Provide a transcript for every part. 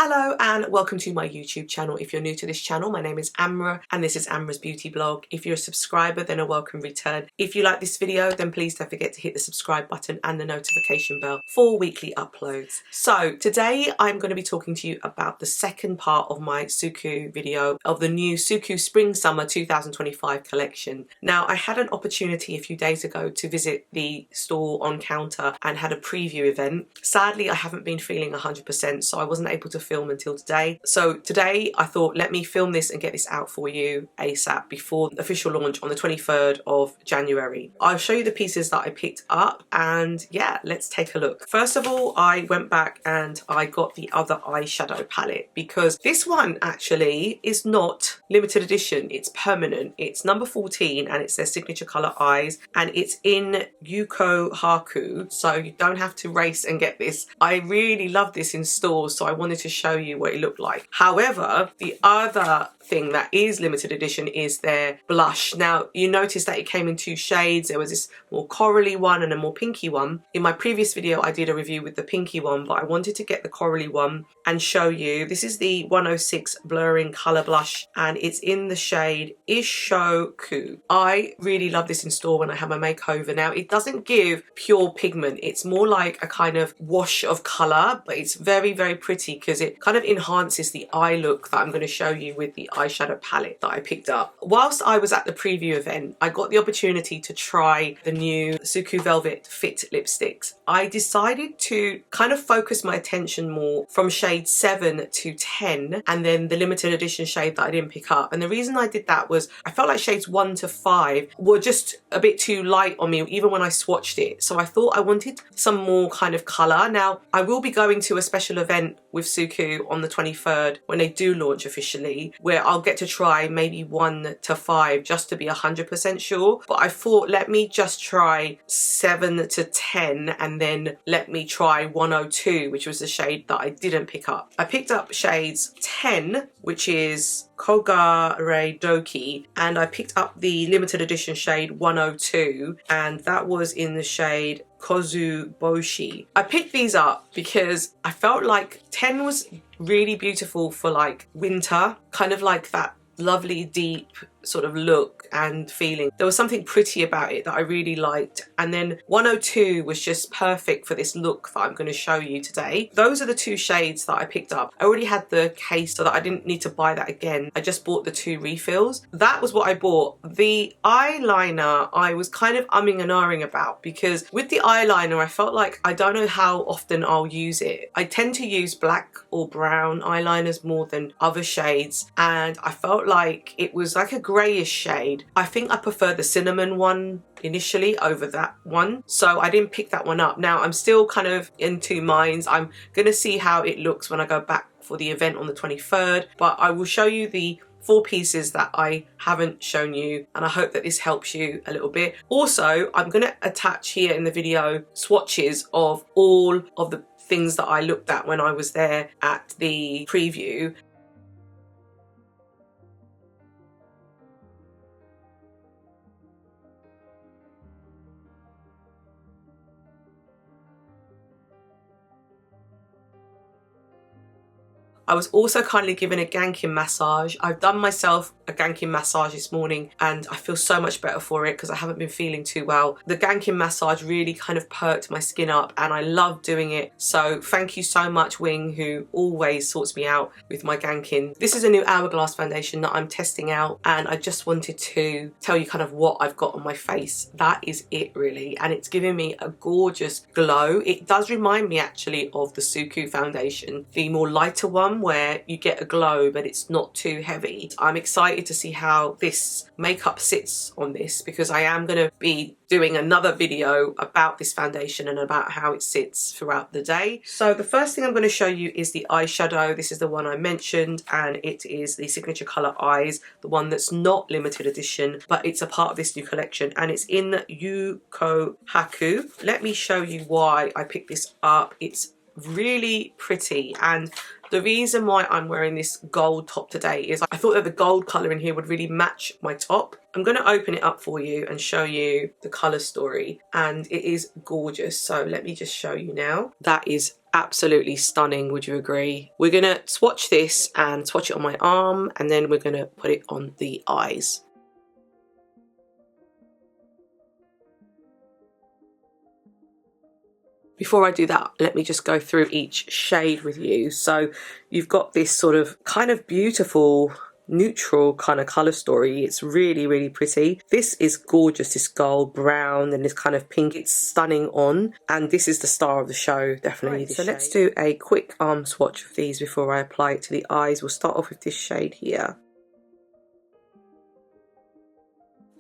Hello and welcome to my YouTube channel. If you're new to this channel, my name is Amra and this is Amra's Beauty Blog. If you're a subscriber, then a welcome return. If you like this video, then please don't forget to hit the subscribe button and the notification bell for weekly uploads. So today I'm going to be talking to you about the second part of my SUQQU video of the new SUQQU Spring Summer 2025 collection. Now, I had an opportunity a few days ago to visit the store on counter and had a preview event. Sadly, I haven't been feeling 100%, so I wasn't able to film until today. So today I thought, let me film this and get this out for you ASAP before the official launch on the 23rd of January. I'll show you the pieces that I picked up and yeah, let's take a look. First of all, I went back and I got the other eyeshadow palette because this one actually is not limited edition, it's permanent. It's number 14 and it's their signature color eyes and it's in YUUKOHAKU, so you don't have to race and get this. I really love this in stores, so I wanted to show you what it looked like. However, the other thing that is limited edition is their blush. Now, you notice that it came in two shades. There was this more corally one and a more pinky one. In my previous video, I did a review with the pinky one, but I wanted to get the corally one and show you. This is the 106 Blurring Color Blush and it's in the shade ISHOKU. I really love this in store when I have my makeover. Now, it doesn't give pure pigment. It's more like a kind of wash of color, but it's very, very pretty because it kind of enhances the eye look that I'm going to show you with the eyeshadow palette that I picked up. Whilst I was at the preview event, I got the opportunity to try the new SUQQU Velvet Fit Lipsticks. I decided to kind of focus my attention more from shade 7 to 10 and then the limited edition shade that I didn't pick up. And the reason I did that was I felt like shades 1 to 5 were just a bit too light on me even when I swatched it. So I thought I wanted some more kind of colour. Now, I will be going to a special event with SUQQU on the 23rd when they do launch officially, where I'll get to try maybe 1 to 5 just to be 100% sure. But I thought, let me just try 7 to 10 and then let me try 102, which was the shade that I didn't pick up. I picked up shades 10, which is KOGAREDOKI, and I picked up the limited edition shade 102 and that was in the shade KOZUEBOSHI. I picked these up because I felt like 10 was really beautiful for like winter, kind of like that lovely deep sort of look and feeling. There was something pretty about it that I really liked, and then 102 was just perfect for this look that I'm going to show you today. Those are the two shades that I picked up. I already had the case so that I didn't need to buy that again. I just bought the 2 refills. That was what I bought. The eyeliner I was kind of umming and ahhing about because with the eyeliner I felt like I don't know how often I'll use it. I tend to use black or brown eyeliners more than other shades, and I felt like it was like a greyish shade. I think I prefer the cinnamon one initially over that one, so I didn't pick that one up. Now I'm still kind of in two minds. I'm gonna see how it looks when I go back for the event on the 23rd, but I will show you the 4 pieces that I haven't shown you, and I hope that this helps you a little bit. Also, I'm going to attach here in the video swatches of all of the things that I looked at when I was there at the preview. I was also kindly given a ganking massage. I've done myself a ganking massage this morning and I feel so much better for it because I haven't been feeling too well. The ganking massage really kind of perked my skin up and I love doing it. So thank you so much, Wing, who always sorts me out with my ganking. This is a new Hourglass foundation that I'm testing out and I just wanted to tell you kind of what I've got on my face. That is it really, and it's giving me a gorgeous glow. It does remind me actually of the SUQQU foundation, the more lighter one where you get a glow but it's not too heavy. I'm excited to see how this makeup sits on this because I am going to be doing another video about this foundation and about how it sits throughout the day. So the first thing I'm going to show you is the eyeshadow. This is the one I mentioned and it is the signature color eyes, the one that's not limited edition but it's a part of this new collection and it's in YUUKOHAKU. Let me show you why I picked this up. It's really pretty. And the reason why I'm wearing this gold top today is I thought that the gold colour in here would really match my top. I'm going to open it up for you and show you the colour story, and it is gorgeous. So let me just show you now. That is absolutely stunning, would you agree? We're going to swatch this and swatch it on my arm, and then we're going to put it on the eyes. Before I do that, let me just go through each shade with you. So you've got this sort of kind of beautiful neutral kind of colour story. It's really, really pretty. This is gorgeous, this gold, brown, and this kind of pink. It's stunning on, and this is the star of the show, definitely. Right, so let's do a quick arm swatch of these before I apply it to the eyes. We'll start off with this shade here.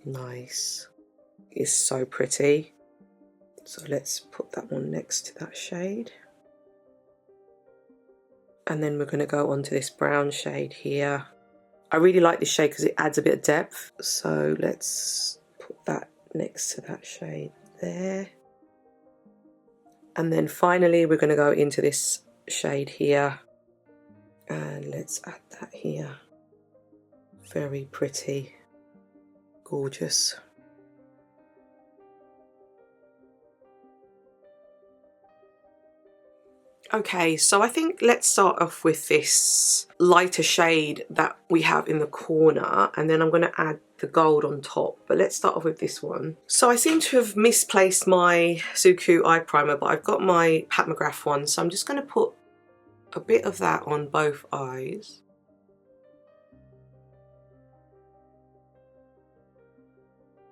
Nice. It's so pretty. So let's put that one next to that shade. And then we're going to go on to this brown shade here. I really like this shade because it adds a bit of depth. So let's put that next to that shade there. And then finally we're going to go into this shade here. And let's add that here. Very pretty. Gorgeous. Okay, so I think let's start off with this lighter shade that we have in the corner, and then I'm going to add the gold on top. But let's start off with this one. So I seem to have misplaced my SUQQU eye primer, but I've got my Pat McGrath one, so I'm just going to put a bit of that on both eyes.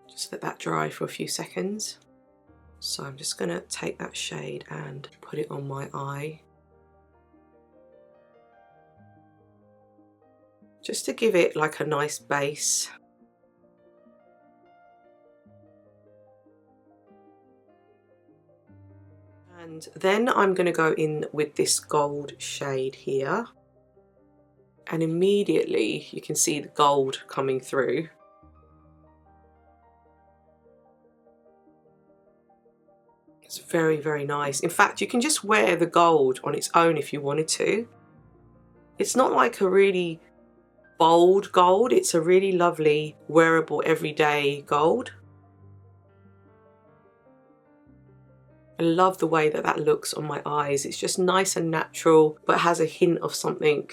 Just let that dry for a few seconds. So I'm just going to take that shade and put it on my eye. Just to give it like a nice base. And then I'm going to go in with this gold shade here. And immediately you can see the gold coming through. It's very, very nice. In fact, you can just wear the gold on its own if you wanted to. It's not like a really bold gold. It's a really lovely, wearable, everyday gold. I love the way that that looks on my eyes. It's just nice and natural, but has a hint of something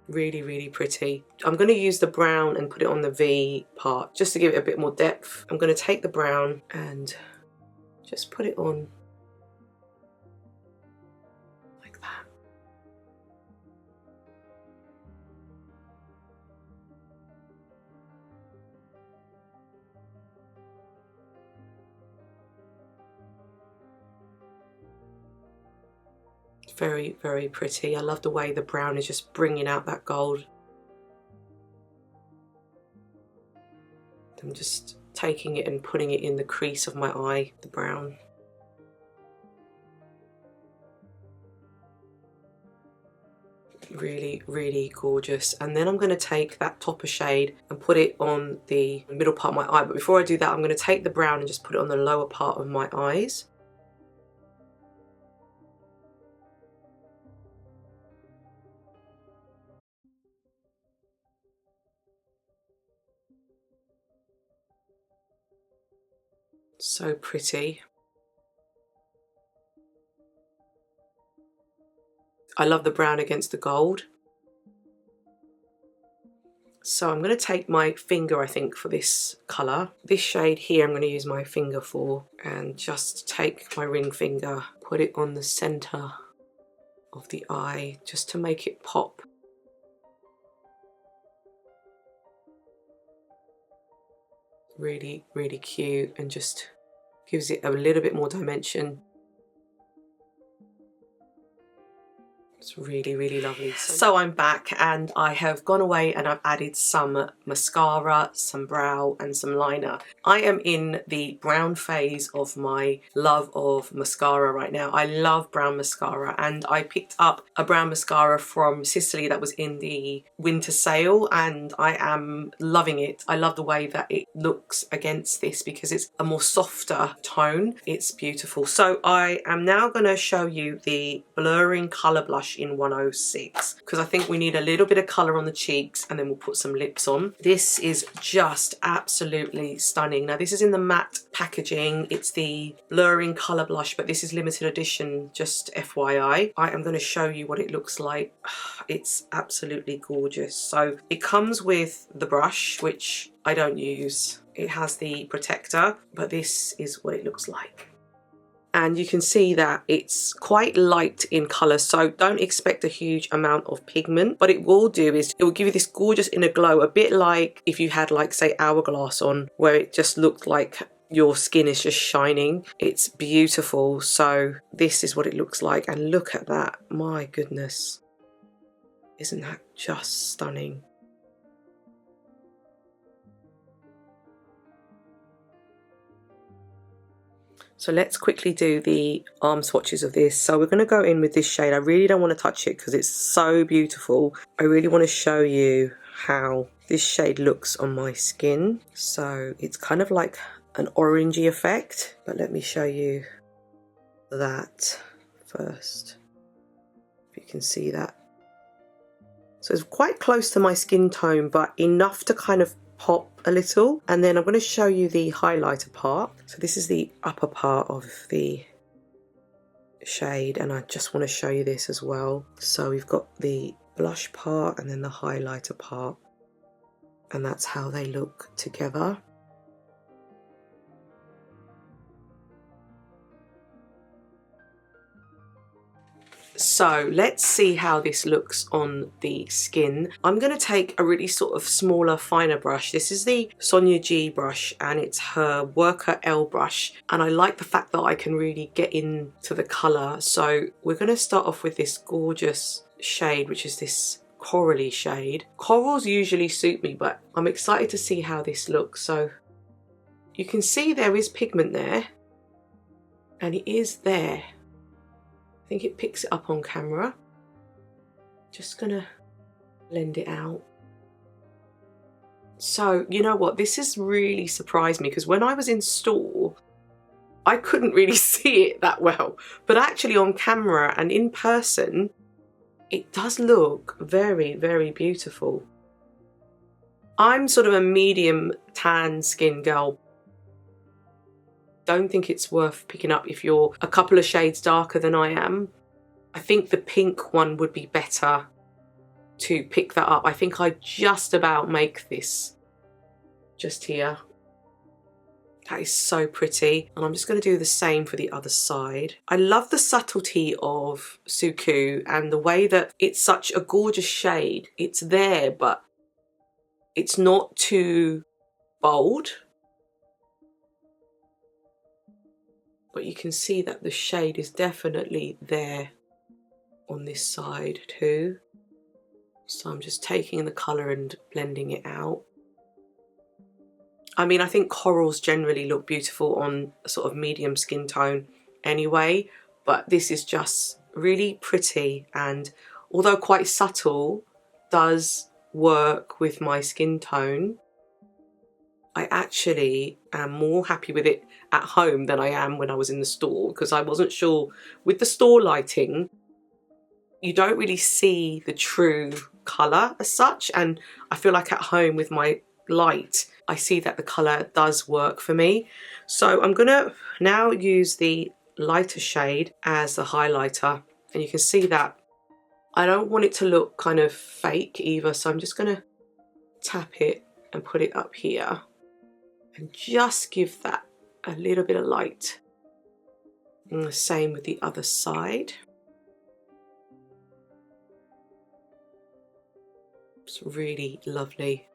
really, really pretty. I'm going to use the brown and put it on the V part just to give it a bit more depth. I'm going to take the brown and just put it on like that. It's very, very pretty. I love the way the brown is just bringing out that gold. I'm just taking it and putting it in the crease of my eye, the brown. Really, really gorgeous. And then I'm going to take that topper shade and put it on the middle part of my eye. But before I do that, I'm going to take the brown and just put it on the lower part of my eyes. So pretty. I love the brown against the gold. So I'm going to take my finger, I think, for this colour. This shade here I'm going to use my finger for, and just take my ring finger, put it on the centre of the eye just to make it pop. Really, really cute, and just gives it a little bit more dimension. It's really, really lovely. So I'm back and I have gone away and I've added some mascara, some brow and some liner. I am in the brown phase of my love of mascara right now. I love brown mascara, and I picked up a brown mascara from Sicily that was in the winter sale and I am loving it. I love the way that it looks against this because it's a more softer tone. It's beautiful. So I am now going to show you the blurring colour blush in 106 because I think we need a little bit of colour on the cheeks and then we'll put some lips on. This is just absolutely stunning. Now this is in the matte packaging. It's the blurring colour blush, but this is limited edition, just FYI. I am going to show you what it looks like. It's absolutely gorgeous. So it comes with the brush, which I don't use. It has the protector, but this is what it looks like. And you can see that it's quite light in colour, so don't expect a huge amount of pigment. What it will do is it will give you this gorgeous inner glow, a bit like if you had, like, say, Hourglass on, where it just looked like your skin is just shining. It's beautiful. So this is what it looks like, and look at that. My goodness. Isn't that just stunning? So let's quickly do the arm swatches of this. So we're going to go in with this shade. I really don't want to touch it because it's so beautiful. I really want to show you how this shade looks on my skin. So it's kind of like an orangey effect, but let me show you that first. If you can see that. So it's quite close to my skin tone, but enough to kind of pop a little. And then I'm going to show you the highlighter part. So this is the upper part of the shade, and I just want to show you this as well. So we've got the blush part and then the highlighter part, and that's how they look together. So let's see how this looks on the skin. I'm going to take a really sort of smaller, finer brush. This is the Sonia G brush, and it's her Worker L brush. And I like the fact that I can really get into the colour. So we're going to start off with this gorgeous shade, which is this corally shade. Corals usually suit me, but I'm excited to see how this looks. So you can see there is pigment there, and it is there. I think it picks it up on camera. Just gonna blend it out. So you know what, this has really surprised me because when I was in store I couldn't really see it that well, but actually on camera and in person it does look very, very beautiful. I'm sort of a medium tan skin girl. Don't think it's worth picking up if you're a couple of shades darker than I am. I think the pink one would be better to pick that up. I think I just about make this just here. That is so pretty. And I'm just going to do the same for the other side. I love the subtlety of SUQQU and the way that it's such a gorgeous shade. It's there, but it's not too bold. But you can see that the shade is definitely there on this side too. So I'm just taking the colour and blending it out. I mean, I think corals generally look beautiful on a sort of medium skin tone anyway, but this is just really pretty, and although quite subtle, does work with my skin tone. I actually am more happy with it at home than I am when I was in the store, because I wasn't sure with the store lighting you don't really see the true colour as such, and I feel like at home with my light I see that the colour does work for me. So I'm gonna now use the lighter shade as the highlighter, and you can see that I don't want it to look kind of fake either, so I'm just gonna tap it and put it up here and just give that a little bit of light. And the same with the other side. It's really lovely.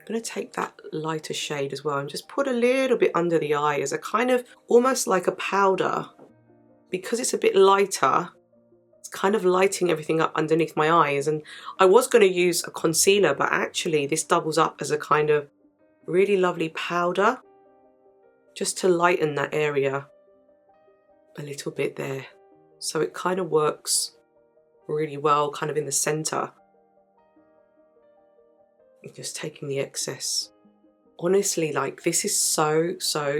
going to take that lighter shade as well and just put a little bit under the eye as a kind of almost like a powder. Because it's a bit lighter, it's kind of lighting everything up underneath my eyes. And I was going to use a concealer, but actually this doubles up as a kind of really lovely powder just to lighten that area a little bit there. So it kind of works really well kind of in the center. Just taking the excess. Honestly, like, this is so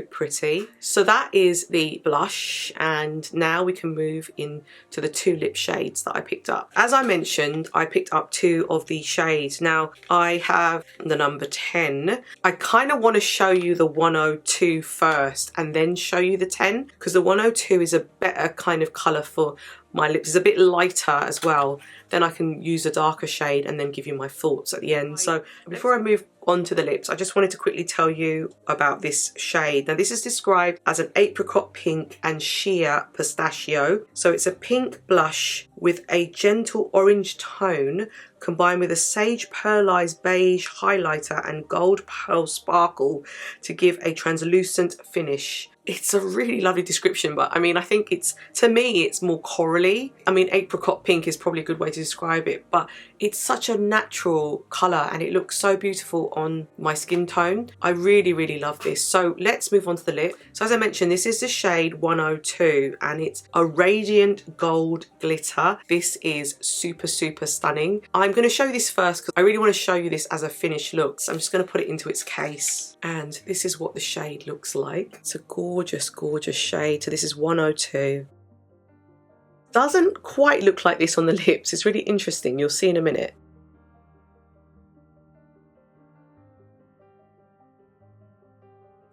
pretty. So that is the blush, and now we can move into the 2 lip shades that I picked up. As I mentioned, I picked up 2 of these shades. Now I have the number 10. I kind of want to show you the 102 first and then show you the 10, because the 102 is a better kind of color for my lips. It's a bit lighter as well. Then I can use a darker shade and then give you my thoughts at the end. So before I move on to the lips, I just wanted to quickly tell you about this shade. Now this is described as an apricot pink and sheer pistachio. So it's a pink blush with a gentle orange tone combined with a sage pearlized beige highlighter and gold pearl sparkle to give a translucent finish. It's a really lovely description, but I mean, I think it's, to me, it's more corally. I mean, apricot pink is probably a good way to describe it, but it's such a natural colour and it looks so beautiful on my skin tone. I really love this. So let's move on to the lip. So as I mentioned, this is the shade 102 and it's a radiant gold glitter. This is super stunning. I'm going to show you this first because I really want to show you this as a finished look. So I'm just going to put it into its case. And this is what the shade looks like. It's a gorgeous shade. So this is 102. Doesn't quite look like this on the lips. It's really interesting. You'll see in a minute.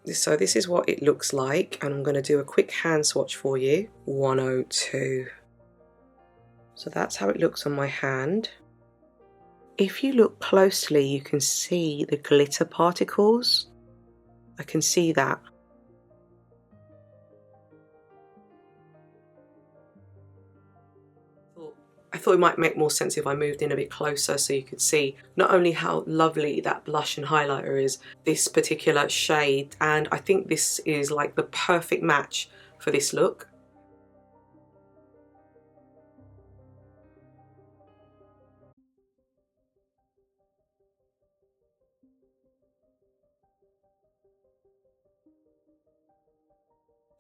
So this is what it looks like, and I'm going to do a quick hand swatch for you. 102. So that's how it looks on my hand. If you look closely, you can see the glitter particles. I can see that. I thought it might make more sense if I moved in a bit closer so you could see not only how lovely that blush and highlighter is, this particular shade, and I think this is like the perfect match for this look.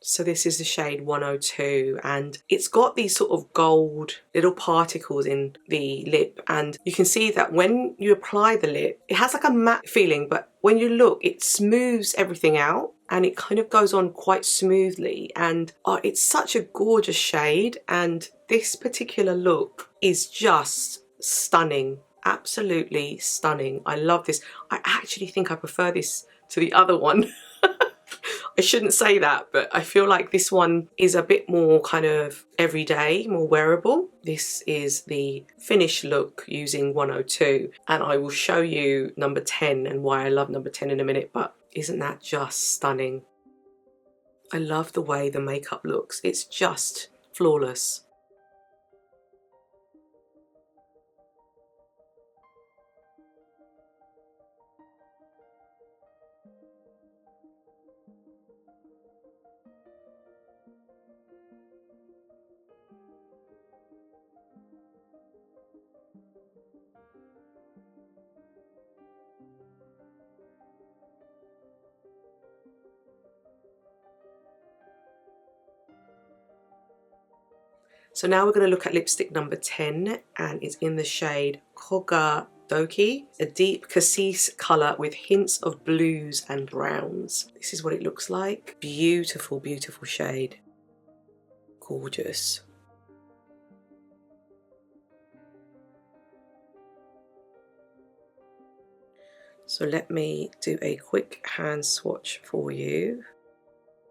So this is the shade 102 and it's got these sort of gold little particles in the lip, and you can see that when you apply the lip, it has like a matte feeling, but when you look, it smooths everything out and it kind of goes on quite smoothly, and it's such a gorgeous shade, and this particular look is just stunning. Absolutely stunning. I love this. I actually think I prefer this to the other one. I shouldn't say that, but I feel like this one is a bit more kind of everyday, more wearable. This is the finished look using 102, and I will show you number 10 and why I love number 10 in a minute, but isn't that just stunning? I love the way the makeup looks. It's just flawless. So now we're going to look at lipstick number 10, and it's in the shade KOGAREDOKI, a deep cassis colour with hints of blues and browns. This is what it looks like. Beautiful shade. Gorgeous. So let me do a quick hand swatch for you.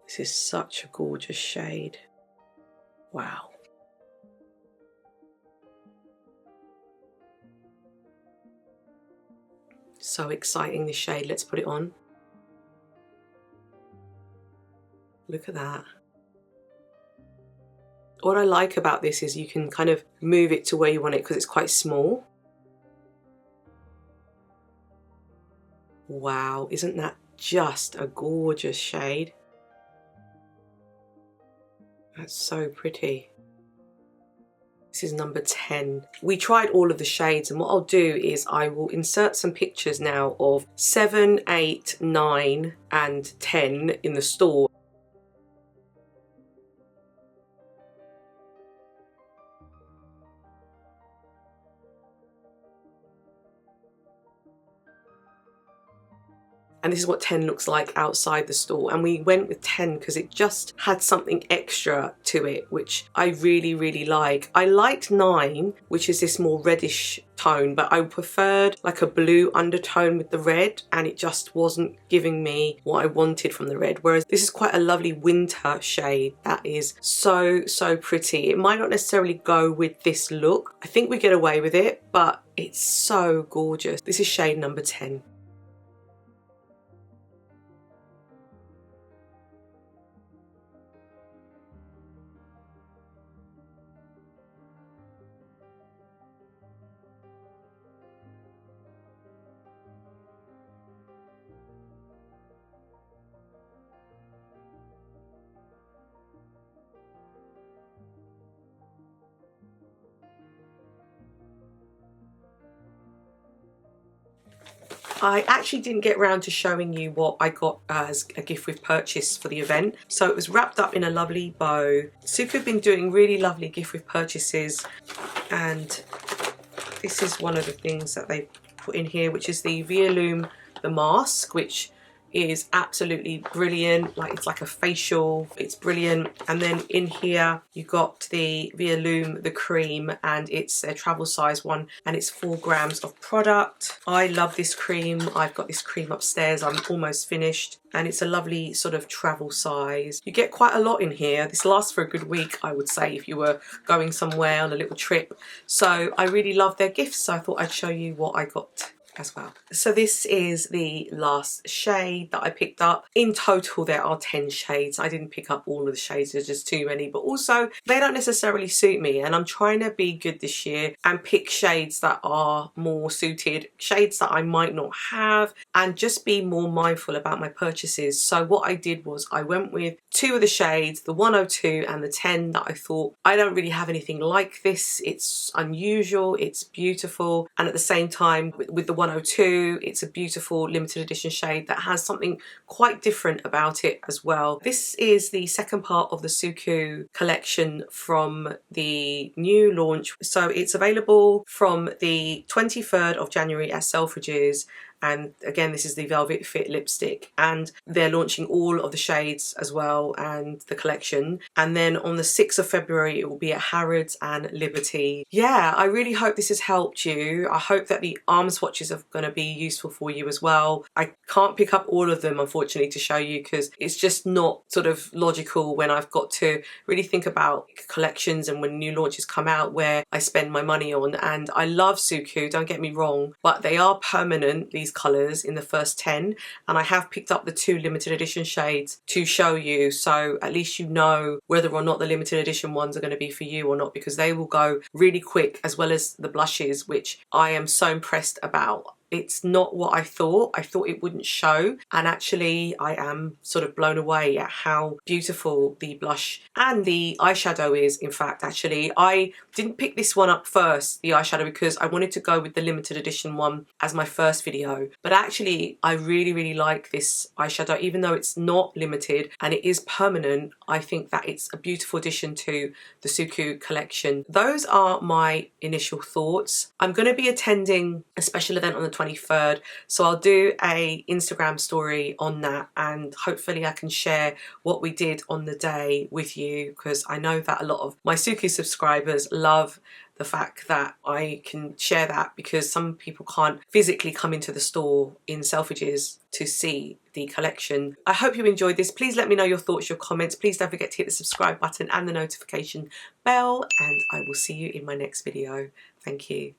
This is such a gorgeous shade. Wow. So exciting, this shade. Let's put it on. Look at that. What I like about this is you can kind of move it to where you want it because it's quite small. Wow, isn't that just a gorgeous shade? That's so pretty. This is number 10. We tried all of the shades, and what I'll do is I will insert some pictures now of 7, 8, 9 and 10 in the store. And this is what 10 looks like outside the store. And we went with 10 because it just had something extra to it, which I really, really like. I liked 9, which is this more reddish tone, but I preferred like a blue undertone with the red, and it just wasn't giving me what I wanted from the red. Whereas this is quite a lovely winter shade that is so, so pretty. It might not necessarily go with this look. I think we get away with it, but it's so gorgeous. This is shade number 10. I actually didn't get around to showing you what I got as a gift with purchase for the event. So it was wrapped up in a lovely bow. SUQQU have been doing really lovely gift with purchases, and this is one of the things that they put in here, which is the YUUKOHAKU the mask, which is absolutely brilliant. Like, it's like a facial, it's brilliant. And then in here you got the YUUKOHAKU the cream, and it's a travel size one, and it's 4 grams of product. I love this cream. I've got this cream upstairs. I'm almost finished, and it's a lovely sort of travel size. You get quite a lot in here. This lasts for a good week, I would say, if you were going somewhere on a little trip. So I really love their gifts, so I thought I'd show you what I got as well. So this is the last shade that I picked up. In total there are 10 shades. I didn't pick up all of the shades, there's just too many, but also they don't necessarily suit me, and I'm trying to be good this year and pick shades that are more suited, shades that I might not have, and just be more mindful about my purchases. So what I did was I went with 2 of the shades, the 102 and the 10, that I thought I don't really have anything like this. It's unusual, it's beautiful, and at the same time with the 102, it's a beautiful limited edition shade that has something quite different about it as well. This is the second part of the SUQQU collection from the new launch. So it's available from the 23rd of January at Selfridges. And again, this is the Velvet Fit Lipstick, and they're launching all of the shades as well and the collection. And then on the 6th of February, it will be at Harrods and Liberty. Yeah, I really hope this has helped you. I hope that the arm swatches are going to be useful for you as well. I can't pick up all of them, unfortunately, to show you because it's just not sort of logical when I've got to really think about collections and when new launches come out where I spend my money on. And I love SUQQU, don't get me wrong, but they are permanent, these colours in the first 10, and I have picked up the 2 limited edition shades to show you, so at least you know whether or not the limited edition ones are going to be for you or not, because they will go really quick, as well as the blushes, which I am so impressed about. It's not what I thought it wouldn't show, and actually I am sort of blown away at how beautiful the blush and the eyeshadow is. In fact, actually I didn't pick this one up first, the eyeshadow, because I wanted to go with the limited edition one as my first video, but actually I really like this eyeshadow. Even though it's not limited and it is permanent, I think that it's a beautiful addition to the SUQQU collection. Those are my initial thoughts. I'm going to be attending a special event on the 23rd, so I'll do a Instagram story on that, and hopefully I can share what we did on the day with you, because I know that a lot of my SUQQU subscribers love the fact that I can share that, because some people can't physically come into the store in Selfridges to see the collection. I hope you enjoyed this. Please let me know your thoughts, your comments. Please don't forget to hit the subscribe button and the notification bell, and I will see you in my next video. Thank you.